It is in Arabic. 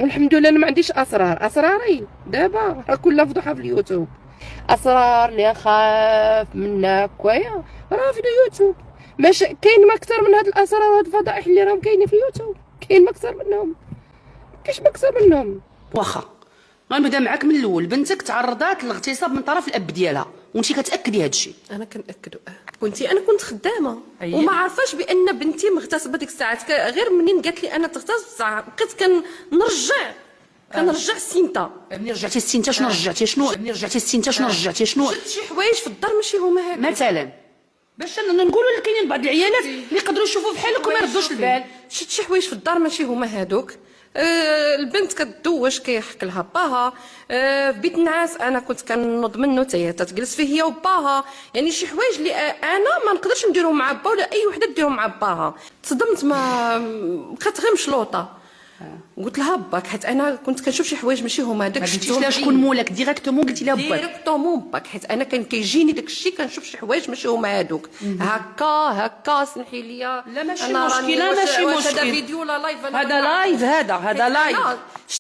والحمد لله انا ما عنديش اسرار. اسراري دابا راه كلها فضوحه في اليوتيوب. اسرار اللي نخاف منها كوايا راه في اليوتيوب. ماش كاين ما اكثر من هاد الاسرار وهاد الفضائح اللي راهم كاينين في اليوتيوب. كاين ما اكثر منهم، كاينش ما اكثر منهم. واخا غنبدا معاك من الاول. بنتك تعرضات للاغتصاب من طرف الاب ديالها وانت كتاكدي هذا الشيء؟ انا كنأكدو. انا كنت خدامه وما عارفاش بان بنتي مغتصبه ديك الساعات. غير منين قالت لي انا تغتصب بقيت كنرجع السينتا. ملي رجعتي السينتا شنو رجعتي شنو؟ ملي رجعتي السينتا شنو رجعتي شنو؟ شفت شي حوايج في الدار ماشي هما هكا مثلا باش نقولوا اللي كاينين بعض العيالات اللي يقدروا يشوفوا بحالك وما يردوش البال. شفت شي حوايج في الدار ماشي هما هادوك. البنت كدوش كيحك لها باها. في بيت النعاس انا كنت كنوض منه حتى هي تجلس فيه هي وباها. يعني شي حوايج اللي انا ما نقدرش نديرهم مع با ولا اي وحده ديرهم مع باها. تصدمت، ما بقيت غير مشلوطه. قلت لها باك، حيت انا كنت كنشوف شي حوايج ماشي هما هذاك. ما قلتيش لها شكون مولاك ديريكتومون؟ قلتي لها باك ديريكتومون باك، حيت انا كان كيجيني داك الشيء كنشوف شي حوايج ماشي هما هذوك. هكا سمحي لي. لا ماشي أنا مشكله، ماشي هذا مشكل. فيديو ولا لايف؟ هذا لايف. هذا لايف.